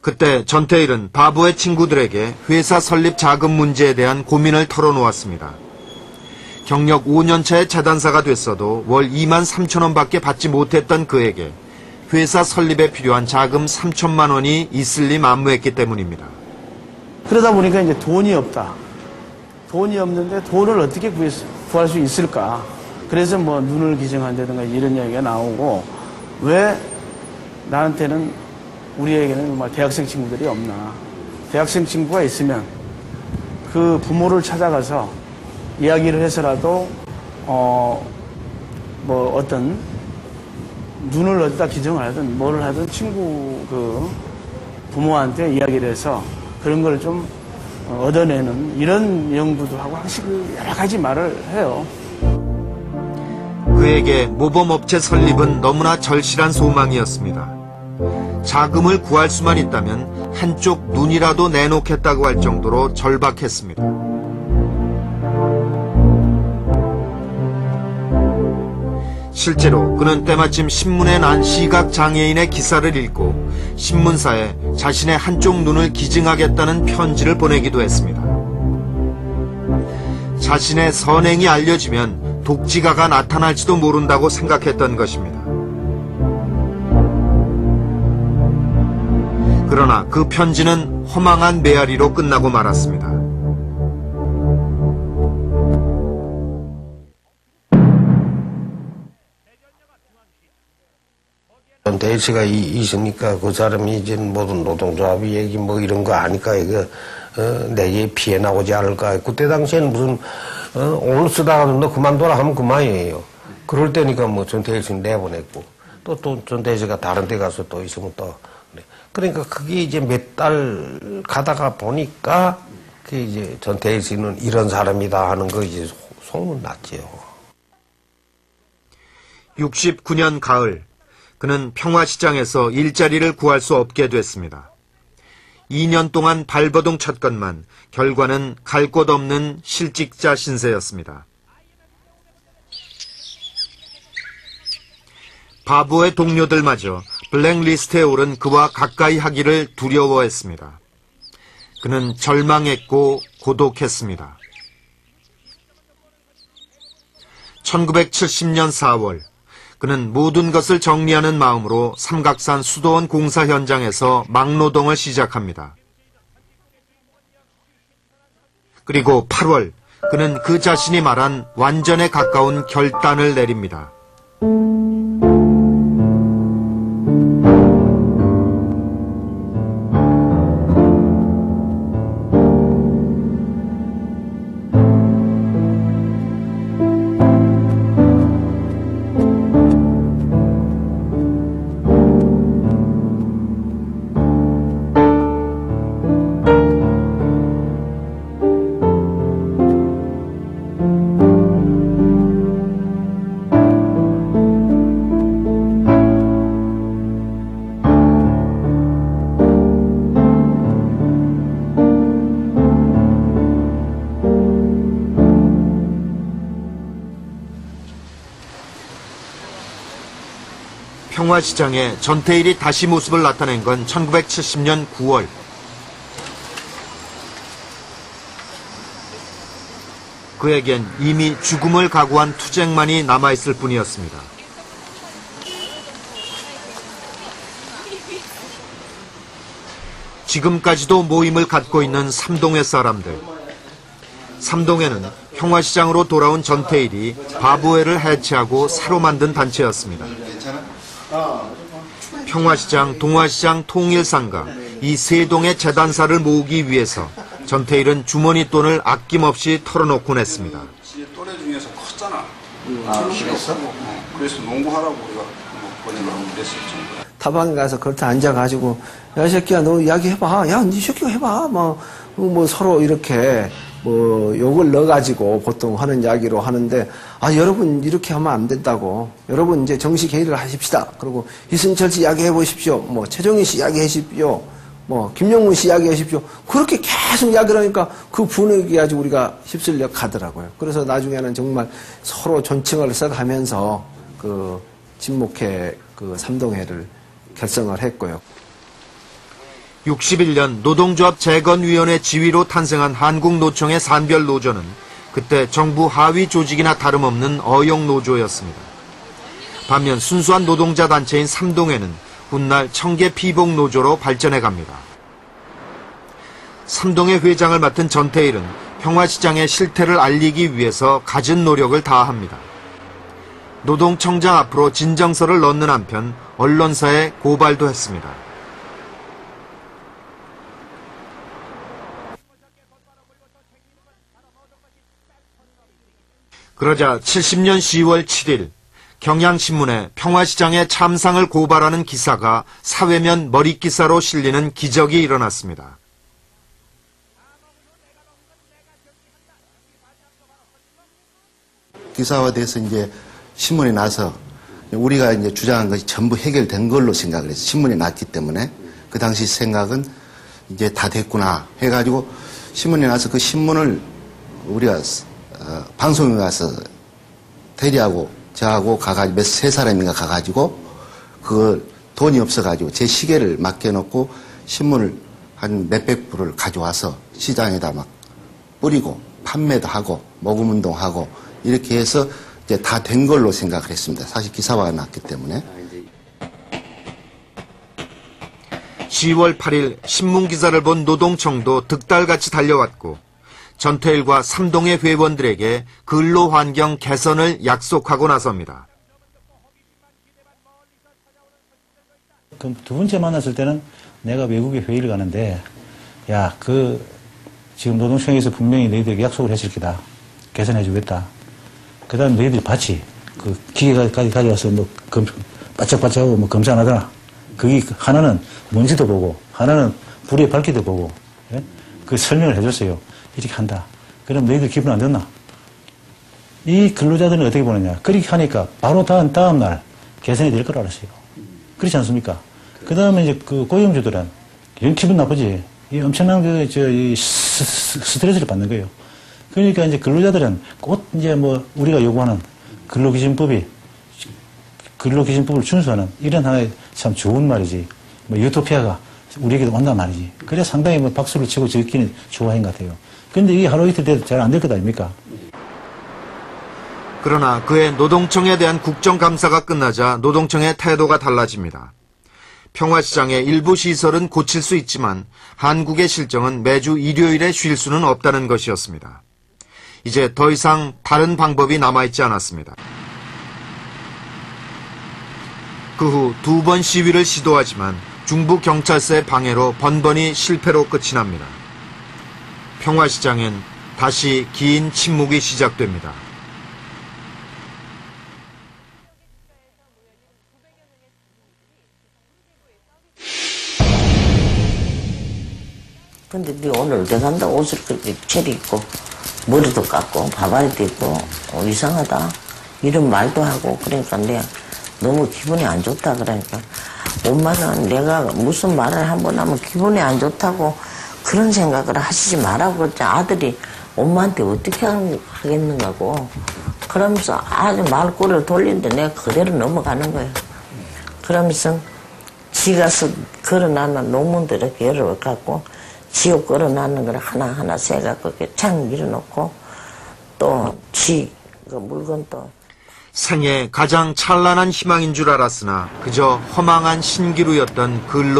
그때 전태일은 바보의 친구들에게 회사 설립 자금 문제에 대한 고민을 털어놓았습니다. 경력 5년차의 재단사가 됐어도 월 2만 3천 원밖에 받지 못했던 그에게 회사 설립에 필요한 자금 3천만 원이 있을 리 만무했기 때문입니다. 그러다 보니까 이제 돈이 없다. 돈이 없는데 돈을 어떻게 구할 수 있을까? 그래서 뭐 눈을 기증한다든가 이런 이야기가 나오고, 왜 나한테는, 우리에게는 정말 대학생 친구들이 없나? 대학생 친구가 있으면 그 부모를 찾아가서 이야기를 해서라도 뭐 어떤 눈을 어디다 기증을 하든 뭐를 하든 친구 그 부모한테 이야기를 해서 그런 걸 좀 얻어내는 이런 연구도 하고 항상 여러 가지 말을 해요. 그에게 모범업체 설립은 너무나 절실한 소망이었습니다. 자금을 구할 수만 있다면 한쪽 눈이라도 내놓겠다고 할 정도로 절박했습니다. 실제로 그는 때마침 신문에 난 시각장애인의 기사를 읽고 신문사에 자신의 한쪽 눈을 기증하겠다는 편지를 보내기도 했습니다. 자신의 선행이 알려지면 독지가가 나타날지도 모른다고 생각했던 것입니다. 그러나 그 편지는 허망한 메아리로 끝나고 말았습니다. 전태일 씨가 있으니까 그 사람이 이제 모든 노동조합이 얘기 뭐 이런 거 아니까 이거 내게 피해 나오지 않을까. 그때 당시에는 무슨 오늘 쓰다가 너 그만둬라 하면 그만이에요. 그럴 때니까 뭐 전태일 씨는 내보냈고 또 전태일 씨가 다른 데 가서 또 있으면 또 그러니까 그게 이제 몇 달 가다가 보니까 그 이제 전태일 씨는 이런 사람이다 하는 거 이제 소문 났지요. 69년 가을 그는 평화시장에서 일자리를 구할 수 없게 됐습니다. 2년 동안 발버둥 쳤건만 결과는 갈 곳 없는 실직자 신세였습니다. 바보의 동료들마저 블랙리스트에 오른 그와 가까이 하기를 두려워했습니다. 그는 절망했고 고독했습니다. 1970년 4월 그는 모든 것을 정리하는 마음으로 삼각산 수도원 공사 현장에서 막노동을 시작합니다. 그리고 8월 그는 그 자신이 말한 완전에 가까운 결단을 내립니다. 평화시장에 전태일이 다시 모습을 나타낸 건 1970년 9월. 그에겐 이미 죽음을 각오한 투쟁만이 남아있을 뿐이었습니다. 지금까지도 모임을 갖고 있는 삼동의 사람들. 삼동회는 평화시장으로 돌아온 전태일이 바보회를 해체하고 새로 만든 단체였습니다. 평화시장, 동화시장, 통일상가 이 세 동의 재단사를 모으기 위해서 전태일은 주머니 돈을 아낌없이 털어놓곤 했습니다. 또래 중에서 컸잖아. 그랬어? 그래서 농구하라고 우리가 보내려고 그랬었죠. 타방에 가서 그렇게 앉아가지고 야 이 새끼야 너 이야기해봐. 야 니 새끼가 해봐. 뭐 서로 이렇게 뭐 욕을 넣어가지고 보통 하는 이야기로 하는데 여러분 이렇게 하면 안 된다고. 여러분 이제 정식 회의를 하십시다. 그리고 이승철 씨 이야기해 보십시오. 뭐 최종희 씨 이야기해 주십시오. 뭐 김용문 씨 이야기해 주십시오. 그렇게 계속 이야기를 하니까 그 분위기 아주 우리가 휩쓸려 가더라고요. 그래서 나중에는 정말 서로 존칭을 써가면서 그 친목회 그 삼동회를 결성을 했고요. 61년 노동조합 재건위원회 지위로 탄생한 한국노총의 산별노조는 그때 정부 하위 조직이나 다름없는 어용노조였습니다. 반면 순수한 노동자 단체인 삼동회는 훗날 청계피복노조로 발전해갑니다. 삼동회 회장을 맡은 전태일은 평화시장의 실태를 알리기 위해서 갖은 노력을 다합니다. 노동청장 앞으로 진정서를 넣는 한편 언론사에 고발도 했습니다. 그러자 70년 10월 7일 경향신문에 평화시장의 참상을 고발하는 기사가 사회면 머릿기사로 실리는 기적이 일어났습니다. 기사화돼서 이제 신문에 나서 우리가 이제 주장한 것이 전부 해결된 걸로 생각을 했어요. 신문에 났기 때문에 그 당시 생각은 이제 다 됐구나 해가지고 신문에 나서 그 신문을 우리가 방송에 가서 대리하고 저하고 가가지고 세 사람인가 가가지고 그걸 돈이 없어가지고 제 시계를 맡겨놓고 신문을 한 몇백 부를 가져와서 시장에다 막 뿌리고 판매도 하고 모금운동하고 이렇게 해서 이제 다 된 걸로 생각을 했습니다. 사실 기사화가 났기 때문에. 10월 8일 신문기사를 본 노동청도 득달같이 달려왔고 전태일과 삼동회 회원들에게 근로환경 개선을 약속하고 나섭니다. 그럼 두 번째 만났을 때는 내가 외국에 회의를 가는데 야, 지금 노동청에서 분명히 너희들에게 약속을 했을 기다. 개선해 주겠다. 그 다음에 너희들이 봤지. 그 기계까지 가져와서 바짝바짝하고 검사 안 하더라. 그게 하나는 먼지도 보고, 하나는 불의 밝기도 보고, 예? 그 설명을 해줬어요. 이렇게 한다. 그럼 너희들 기분 안 좋나? 이 근로자들은 어떻게 보느냐. 그렇게 하니까 바로 다음날 개선이 될 걸 알았어요. 그렇지 않습니까? 그 다음에 이제 그 고용주들은 영 기분 나쁘지. 이 엄청난 이 스트레스를 받는 거예요. 그러니까 이제 근로자들은 곧 이제 우리가 요구하는 근로기준법을 준수하는 이런 하나의 참 좋은 말이지. 유토피아가 우리에게도 온단 말이지. 그래 상당히 박수를 치고 즐기는 좋아한 것 같아요. 근데 이게 하루 이틀 돼도 잘 안 될 것 아닙니까? 그러나 그의 노동청에 대한 국정감사가 끝나자 노동청의 태도가 달라집니다. 평화시장의 일부 시설은 고칠 수 있지만 한국의 실정은 매주 일요일에 쉴 수는 없다는 것이었습니다. 이제 더 이상 다른 방법이 남아있지 않았습니다. 그 후 2번 시위를 시도하지만 중부 경찰서의 방해로 번번이 실패로 끝이 납니다. 평화시장엔 다시 긴 침묵이 시작됩니다. 근데 네 오늘 어디 간다? 옷을 그렇게 차려입고 머리도 깎고 바바리도 입고 이상하다 이런 말도 하고 그러니까 내가 너무 기분이 안 좋다 그러니까 엄마는 내가 무슨 말을 한번 하면 기분이 안 좋다고 그런 생각을 하시지 말라고 그랬지. 아들이 엄마한테 어떻게 하겠는가고 그러면서 아주 말꼬리를 돌리는데 내가 그대로 넘어가는 거예요. 그러면서 지가 걸어놨는 논문도 이렇게 열어갖고 지옥 걸어놨는 걸 하나하나 세갖고 이렇게 창 밀어놓고 또 그 물건 또 생애 가장 찬란한 희망인 줄 알았으나 그저 허망한 신기루였던 근로